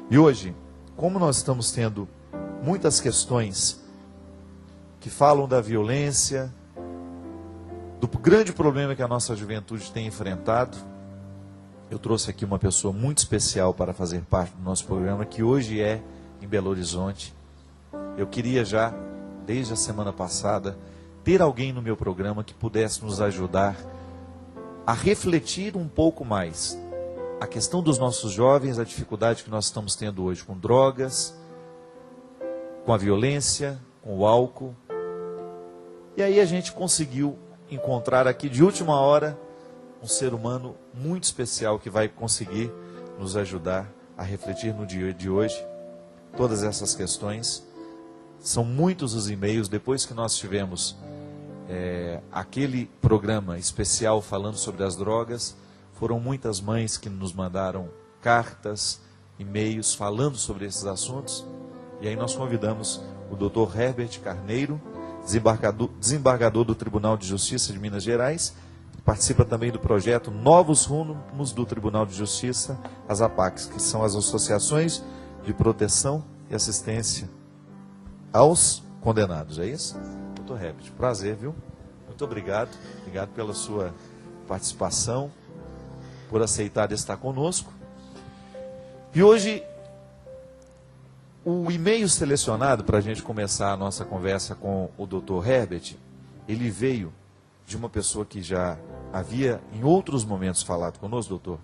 E hoje, como nós estamos tendo muitas questões que falam da violência, do grande problema que a nossa juventude tem enfrentado, eu trouxe aqui uma pessoa muito especial para fazer parte do nosso programa, que hoje é em Belo Horizonte. Eu queria já, desde a semana passada, ter alguém no meu programa que pudesse nos ajudar a refletir um pouco mais a questão dos nossos jovens, a dificuldade que nós estamos tendo hoje com drogas, com a violência, com o álcool. E aí a gente conseguiu encontrar aqui de última hora um ser humano muito especial que vai conseguir nos ajudar a refletir no dia de hoje todas essas questões. São muitos os e-mails, depois que nós tivemos aquele programa especial falando sobre as drogas, foram muitas mães que nos mandaram cartas, e-mails falando sobre esses assuntos. E aí nós convidamos o Dr. Herbert Carneiro, desembargador do Tribunal de Justiça de Minas Gerais, que participa também do projeto Novos Rumos do Tribunal de Justiça, as APACs, que são as Associações de Proteção e Assistência aos Condenados. É isso? Dr. Herbert, prazer, viu? Muito obrigado. Obrigado pela sua participação, por aceitar estar conosco. E hoje, o e-mail selecionado para a gente começar a nossa conversa com o Dr. Herbert, ele veio de uma pessoa que já havia em outros momentos falado conosco, doutor,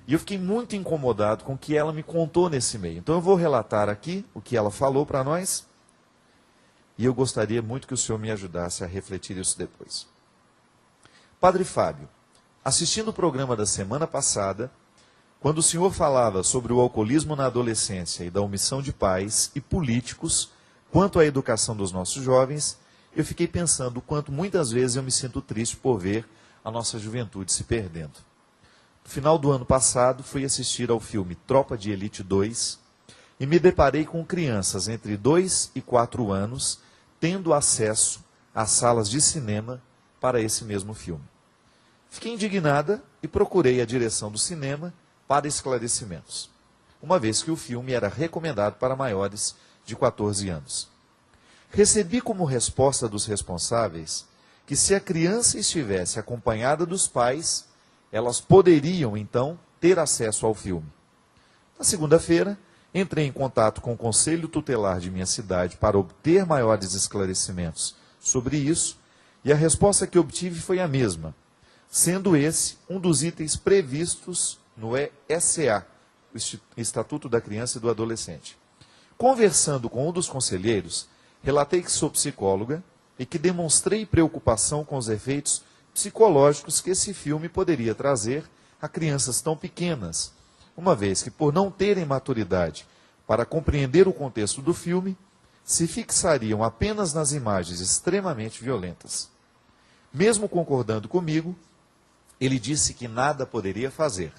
e eu fiquei muito incomodado com o que ela me contou nesse e-mail. Então eu vou relatar aqui o que ela falou para nós, e eu gostaria muito que o senhor me ajudasse a refletir isso depois. Padre Fábio, assistindo o programa da semana passada, quando o senhor falava sobre o alcoolismo na adolescência e da omissão de pais e políticos quanto à educação dos nossos jovens, eu fiquei pensando o quanto muitas vezes eu me sinto triste por ver a nossa juventude se perdendo. No final do ano passado, fui assistir ao filme Tropa de Elite 2 e me deparei com crianças entre 2 e 4 anos tendo acesso às salas de cinema para esse mesmo filme. Fiquei indignada e procurei a direção do cinema para esclarecimentos, uma vez que o filme era recomendado para maiores de 14 anos. Recebi como resposta dos responsáveis que se a criança estivesse acompanhada dos pais, elas poderiam, então, ter acesso ao filme. Na segunda-feira, entrei em contato com o Conselho Tutelar de minha cidade para obter maiores esclarecimentos sobre isso, e a resposta que obtive foi a mesma, sendo esse um dos itens previstos no ESA, o Estatuto da Criança e do Adolescente. Conversando com um dos conselheiros, relatei que sou psicóloga e que demonstrei preocupação com os efeitos psicológicos que esse filme poderia trazer a crianças tão pequenas, uma vez que, por não terem maturidade para compreender o contexto do filme, se fixariam apenas nas imagens extremamente violentas. Mesmo concordando comigo, ele disse que nada poderia fazer,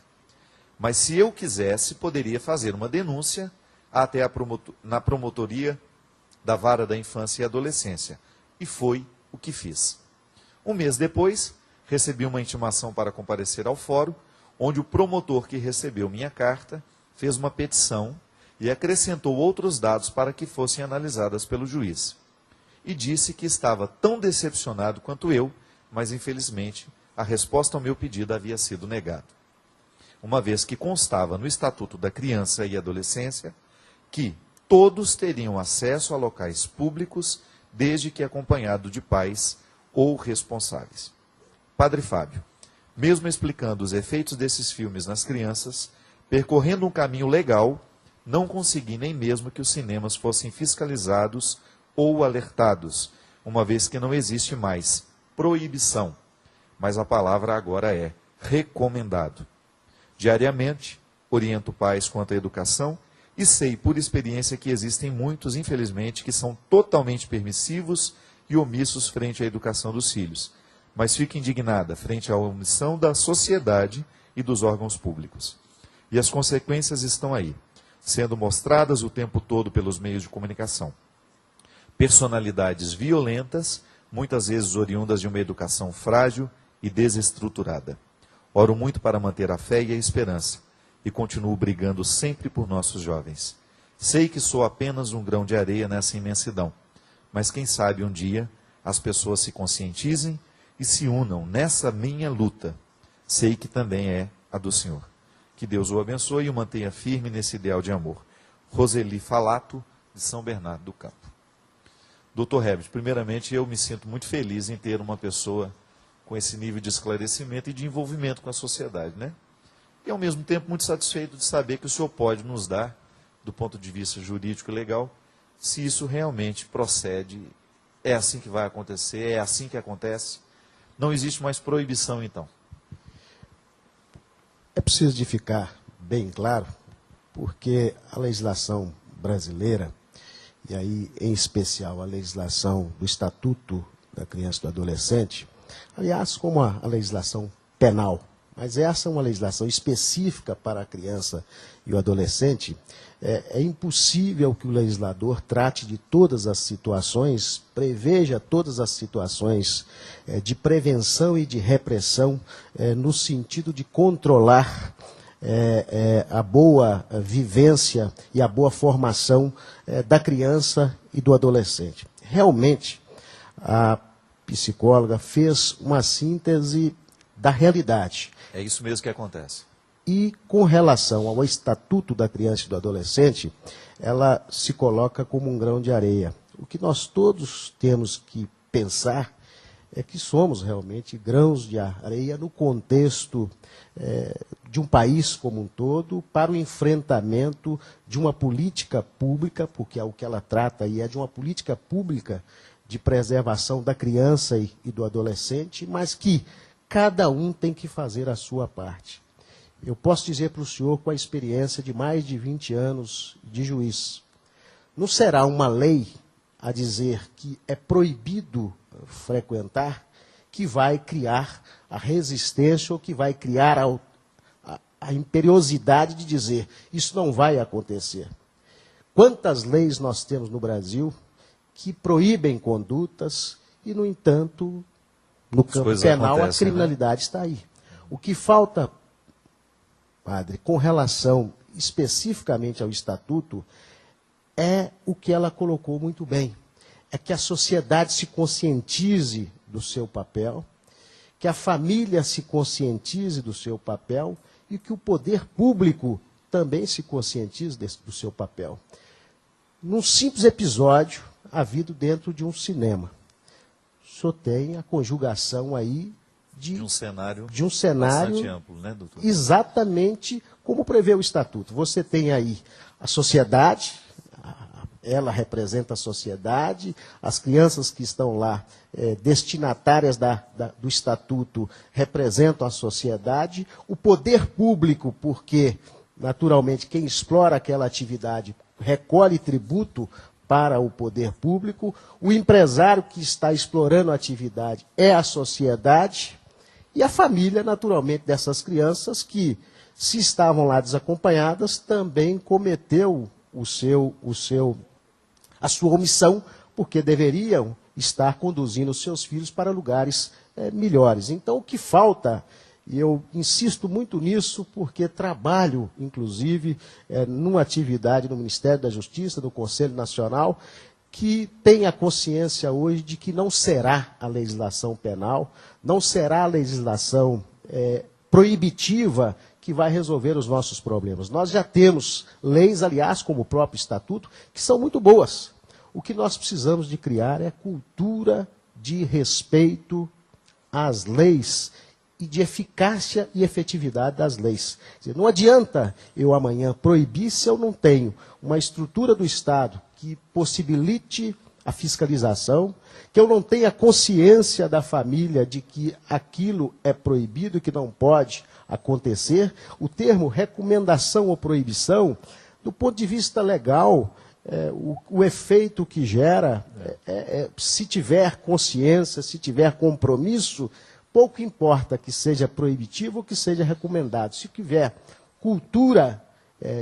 mas se eu quisesse, poderia fazer uma denúncia até na promotoria da Vara da Infância e Adolescência, e foi o que fiz. Um mês depois, recebi uma intimação para comparecer ao fórum, onde o promotor que recebeu minha carta fez uma petição e acrescentou outros dados para que fossem analisadas pelo juiz. E disse que estava tão decepcionado quanto eu, mas infelizmente a resposta ao meu pedido havia sido negada, uma vez que constava no Estatuto da Criança e Adolescência que todos teriam acesso a locais públicos, desde que acompanhado de pais ou responsáveis. Padre Fábio, mesmo explicando os efeitos desses filmes nas crianças, percorrendo um caminho legal, não consegui nem mesmo que os cinemas fossem fiscalizados ou alertados, uma vez que não existe mais proibição, mas a palavra agora é recomendado. Diariamente, oriento pais quanto à educação e sei por experiência que existem muitos, infelizmente, que são totalmente permissivos e omissos frente à educação dos filhos, mas fico indignada frente à omissão da sociedade e dos órgãos públicos. E as consequências estão aí, sendo mostradas o tempo todo pelos meios de comunicação. Personalidades violentas, muitas vezes oriundas de uma educação frágil e desestruturada. Oro muito para manter a fé e a esperança, e continuo brigando sempre por nossos jovens. Sei que sou apenas um grão de areia nessa imensidão, mas quem sabe um dia as pessoas se conscientizem e se unam nessa minha luta. Sei que também é a do Senhor. Que Deus o abençoe e o mantenha firme nesse ideal de amor. Roseli Falato, de São Bernardo do Campo. Dr. Herbert, primeiramente eu me sinto muito feliz em ter uma pessoa com esse nível de esclarecimento e de envolvimento com a sociedade, né? E ao mesmo tempo muito satisfeito de saber que o senhor pode nos dar, do ponto de vista jurídico e legal, se isso realmente procede, é assim que vai acontecer, é assim que acontece. Não existe mais proibição, então. É preciso de ficar bem claro, porque a legislação brasileira, e aí em especial a legislação do Estatuto da Criança e do Adolescente, aliás, como a legislação penal, mas essa é uma legislação específica para a criança e o adolescente, é impossível que o legislador trate de todas as situações, preveja todas as situações de prevenção e de repressão, no sentido de controlar a boa vivência e a boa formação da criança e do adolescente. Realmente, a psicóloga fez uma síntese da realidade. É isso mesmo que acontece. E com relação ao Estatuto da Criança e do Adolescente, ela se coloca como um grão de areia. O que nós todos temos que pensar é que somos realmente grãos de areia no contexto de um país como um todo, para o enfrentamento de uma política pública, porque é o que ela trata aí, é de uma política pública de preservação da criança e do adolescente, mas que cada um tem que fazer a sua parte. Eu posso dizer para o senhor, com a experiência de mais de 20 anos de juiz, não será uma lei a dizer que é proibido frequentar que vai criar a resistência ou que vai criar a imperiosidade de dizer isso não vai acontecer. Quantas leis nós temos no Brasil que proíbem condutas e, no entanto, no campo penal a criminalidade está aí. O que falta, padre, com relação especificamente ao Estatuto, é o que ela colocou muito bem. É que a sociedade se conscientize do seu papel, que a família se conscientize do seu papel e que o poder público também se conscientize do seu papel. Num simples episódio, havido dentro de um cinema, o senhor tem a conjugação aí de um cenário bastante amplo, né, doutor? Exatamente como prevê o Estatuto. Você tem aí a sociedade, ela representa a sociedade, as crianças que estão lá, destinatárias do Estatuto, representam a sociedade, o poder público, porque, naturalmente, quem explora aquela atividade recolhe tributo para o poder público, o empresário que está explorando a atividade é a sociedade, e a família, naturalmente, dessas crianças que, se estavam lá desacompanhadas, também cometeu a sua omissão, porque deveriam estar conduzindo os seus filhos para lugares melhores. Então, o que falta, e eu insisto muito nisso, porque trabalho, inclusive, numa atividade no Ministério da Justiça, no Conselho Nacional, que tem a consciência hoje de que não será a legislação penal, não será a legislação proibitiva que vai resolver os nossos problemas. Nós já temos leis, aliás, como o próprio Estatuto, que são muito boas. O que nós precisamos de criar é cultura de respeito às leis e de eficácia e efetividade das leis. Quer dizer, não adianta eu amanhã proibir se eu não tenho uma estrutura do Estado que possibilite a fiscalização, que eu não tenha consciência da família de que aquilo é proibido e que não pode acontecer. O termo recomendação ou proibição, do ponto de vista legal, o efeito que gera, se tiver consciência, se tiver compromisso, pouco importa que seja proibitivo ou que seja recomendado. Se tiver cultura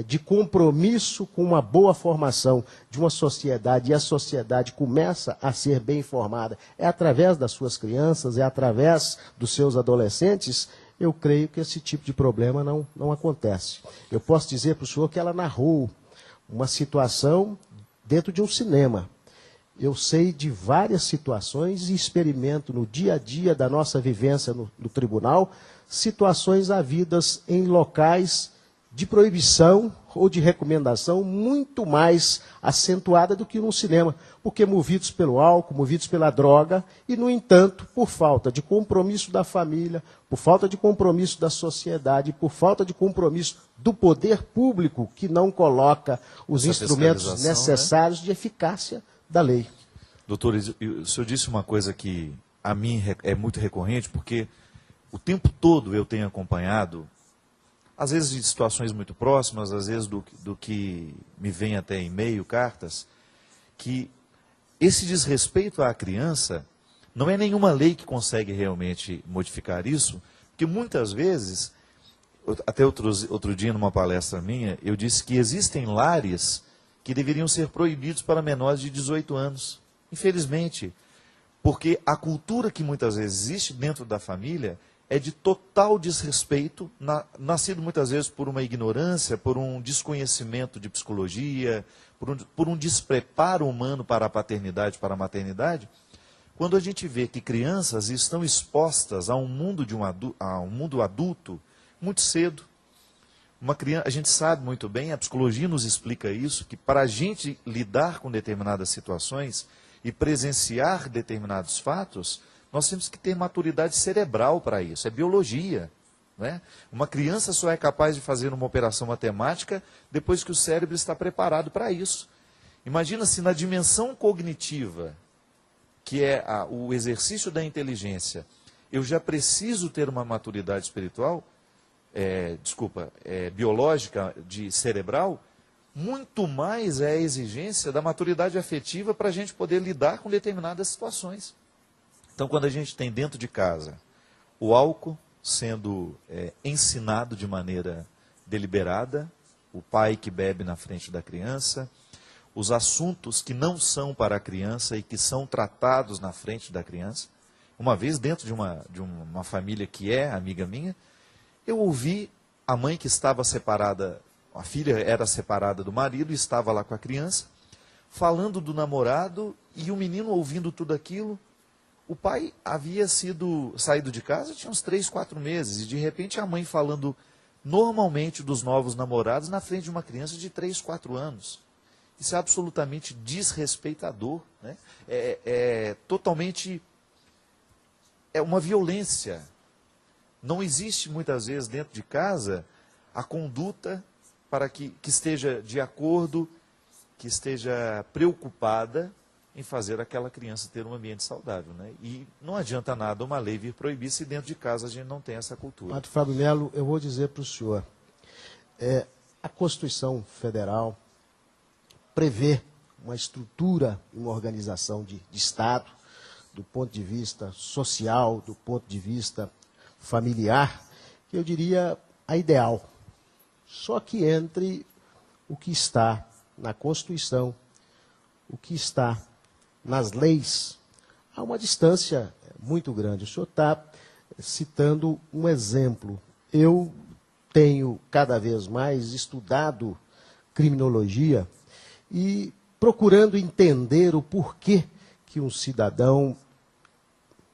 de compromisso com uma boa formação de uma sociedade, e a sociedade começa a ser bem formada, é através das suas crianças, é através dos seus adolescentes, eu creio que esse tipo de problema não acontece. Eu posso dizer para o senhor que ela narrou uma situação dentro de um cinema. Eu sei de várias situações e experimento no dia a dia da nossa vivência no tribunal, situações havidas em locais de proibição ou de recomendação muito mais acentuada do que no cinema, porque movidos pelo álcool, movidos pela droga, e, no entanto, por falta de compromisso da família, por falta de compromisso da sociedade, por falta de compromisso do poder público, que não coloca os instrumentos necessários, né, de eficácia da lei. Doutor, o senhor disse uma coisa que a mim é muito recorrente, porque o tempo todo eu tenho acompanhado, às vezes de situações muito próximas, às vezes do que me vem até e-mail, cartas, que esse desrespeito à criança não é nenhuma lei que consegue realmente modificar isso, porque muitas vezes, até outro dia numa palestra minha, eu disse que existem lares que deveriam ser proibidos para menores de 18 anos, infelizmente, porque a cultura que muitas vezes existe dentro da família é de total desrespeito, nascido muitas vezes por uma ignorância, por um desconhecimento de psicologia, por um despreparo humano para a paternidade, para a maternidade. Quando a gente vê que crianças estão expostas a um mundo, a um mundo adulto muito cedo, uma criança, a gente sabe muito bem, a psicologia nos explica isso, que para a gente lidar com determinadas situações e presenciar determinados fatos, nós temos que ter maturidade cerebral para isso, é biologia. Né? Uma criança só é capaz de fazer uma operação matemática depois que o cérebro está preparado para isso. Imagina se na dimensão cognitiva, que é o exercício da inteligência, eu já preciso ter uma maturidade espiritual, biológica, cerebral, muito mais é a exigência da maturidade afetiva para a gente poder lidar com determinadas situações. Então, quando a gente tem dentro de casa o álcool sendo ensinado de maneira deliberada, o pai que bebe na frente da criança, os assuntos que não são para a criança e que são tratados na frente da criança. Uma vez, dentro de uma família que é amiga minha, eu ouvi a mãe que estava separada, a filha era separada do marido, estava lá com a criança, falando do namorado, e o menino ouvindo tudo aquilo. O pai havia saído de casa, tinha uns 3, 4 meses, e de repente a mãe falando normalmente dos novos namorados na frente de uma criança de 3, 4 anos. Isso é absolutamente desrespeitador, né? Totalmente, é uma violência. Não existe muitas vezes dentro de casa a conduta para que esteja de acordo, que esteja preocupada em fazer aquela criança ter um ambiente saudável. Né? E não adianta nada uma lei vir proibir se dentro de casa a gente não tem essa cultura. Padre Fábio Melo, eu vou dizer para o senhor, a Constituição Federal prevê uma estrutura, uma organização de Estado, do ponto de vista social, do ponto de vista familiar, que eu diria a ideal. Só que entre o que está na Constituição, o que está nas leis, há uma distância muito grande. O senhor está citando um exemplo. Eu tenho cada vez mais estudado criminologia e procurando entender o porquê que um cidadão,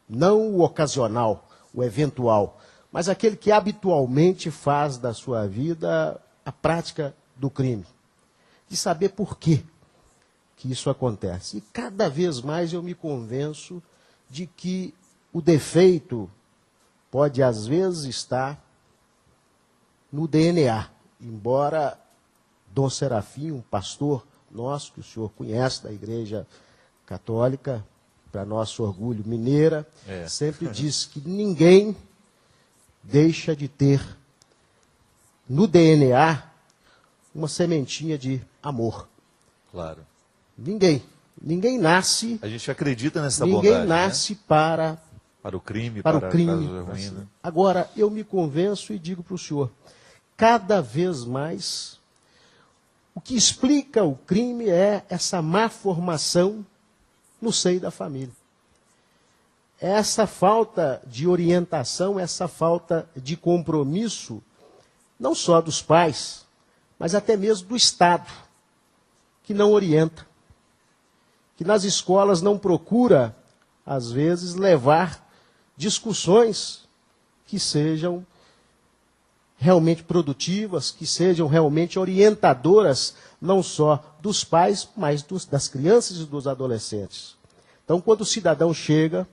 não o ocasional, o eventual, mas aquele que habitualmente faz da sua vida a prática do crime, de saber por quê que isso acontece. E cada vez mais eu me convenço de que o defeito pode, às vezes, estar no DNA. Embora Dom Serafim, um pastor nosso, que o senhor conhece, da Igreja Católica, para nosso orgulho mineira, sempre disse que ninguém deixa de ter no DNA uma sementinha de amor. Claro. Ninguém nasce. A gente acredita nessa bondade. Ninguém nasce, né, para o crime, para o crime. Ruim, né? Agora, eu me convenço e digo para o senhor, cada vez mais, o que explica o crime é essa má formação no seio da família. é essa falta de orientação, essa falta de compromisso, não só dos pais, mas até mesmo do Estado, que não orienta, que nas escolas não procura, às vezes, levar discussões que sejam realmente produtivas, que sejam realmente orientadoras, não só dos pais, mas das crianças e dos adolescentes. Então, quando o cidadão chega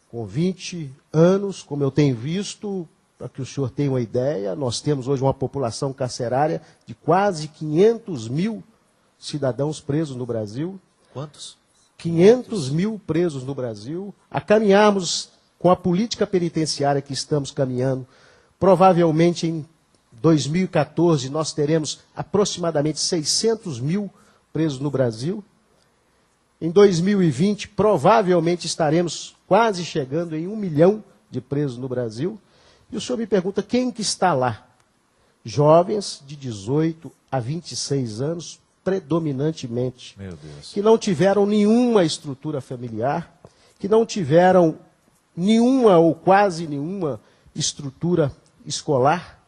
com 20 anos, como eu tenho visto, para que o senhor tenha uma ideia, nós temos hoje uma população carcerária de quase 500 mil cidadãos presos no Brasil. Quantos? 500 mil presos no Brasil. A caminharmos com a política penitenciária que estamos caminhando, provavelmente em 2014 nós teremos aproximadamente 600 mil presos no Brasil. Em 2020, provavelmente estaremos quase chegando em 1 milhão de presos no Brasil. E o senhor me pergunta quem que está lá? Jovens de 18 a 26 anos, predominantemente. Meu Deus. Que não tiveram nenhuma estrutura familiar, que não tiveram nenhuma ou quase nenhuma estrutura escolar.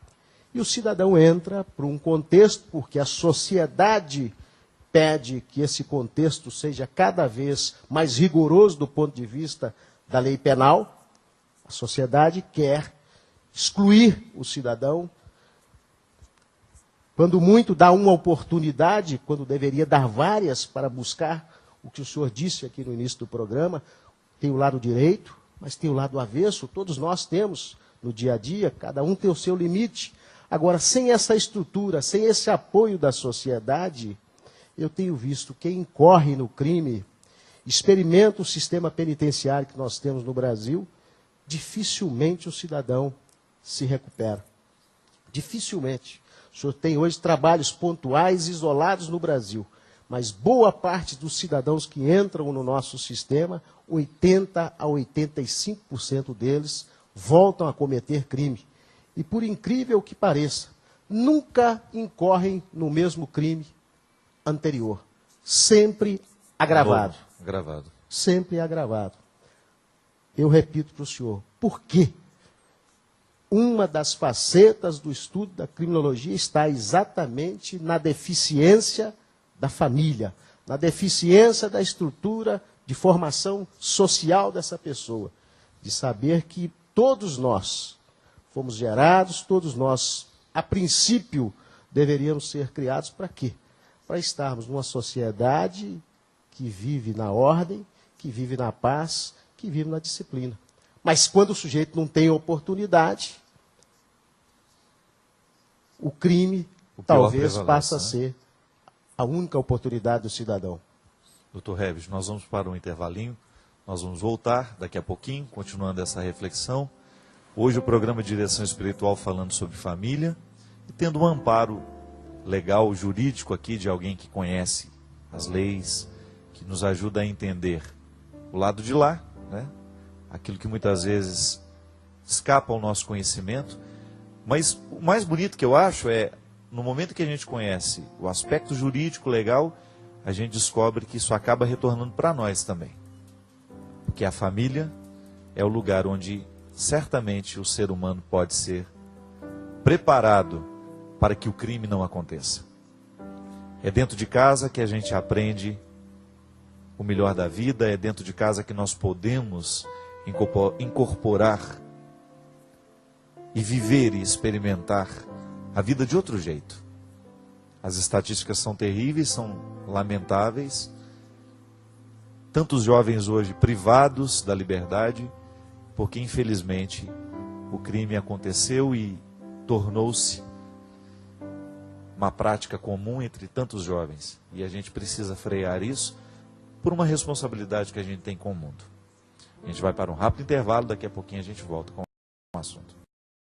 E o cidadão entra para um contexto, porque a sociedade pede que esse contexto seja cada vez mais rigoroso do ponto de vista da lei penal. A sociedade quer excluir o cidadão, quando muito dá uma oportunidade, quando deveria dar várias para buscar o que o senhor disse aqui no início do programa. Tem o lado direito, mas tem o lado avesso, todos nós temos no dia a dia, cada um tem o seu limite. Agora, sem essa estrutura, sem esse apoio da sociedade, eu tenho visto quem incorre no crime, experimenta o sistema penitenciário que nós temos no Brasil, dificilmente o cidadão se recupera. Dificilmente. O senhor tem hoje trabalhos pontuais, isolados no Brasil, mas boa parte dos cidadãos que entram no nosso sistema, 80% a 85% deles voltam a cometer crime. E por incrível que pareça, nunca incorrem no mesmo crime anterior. Sempre agravado. Agravado. Sempre agravado. Eu repito para o senhor, por quê? Uma das facetas do estudo da criminologia está exatamente na deficiência da família, na deficiência da estrutura de formação social dessa pessoa. De saber que todos nós fomos gerados, todos nós, a princípio, deveríamos ser criados para quê? Para estarmos numa sociedade que vive na ordem, que vive na paz, que vive na disciplina. Mas quando o sujeito não tem oportunidade, o crime talvez passe a ser a única oportunidade do cidadão. Doutor Reves, nós vamos para um intervalinho, nós vamos voltar daqui a pouquinho, continuando essa reflexão. Hoje o programa Direção Espiritual falando sobre família e tendo um amparo legal, jurídico aqui de alguém que conhece as leis, que nos ajuda a entender o lado de lá, né? Aquilo que muitas vezes escapa ao nosso conhecimento. Mas o mais bonito que eu acho é, no momento que a gente conhece o aspecto jurídico legal, a gente descobre que isso acaba retornando para nós também. Porque a família é o lugar onde certamente o ser humano pode ser preparado para que o crime não aconteça. É dentro de casa que a gente aprende o melhor da vida, é dentro de casa que nós podemos incorporar e viver e experimentar a vida de outro jeito. As estatísticas são terríveis, são lamentáveis. Tantos jovens hoje privados da liberdade, porque infelizmente o crime aconteceu e tornou-se uma prática comum entre tantos jovens. E a gente precisa frear isso por uma responsabilidade que a gente tem com o mundo. A gente vai para um rápido intervalo, daqui a pouquinho a gente volta com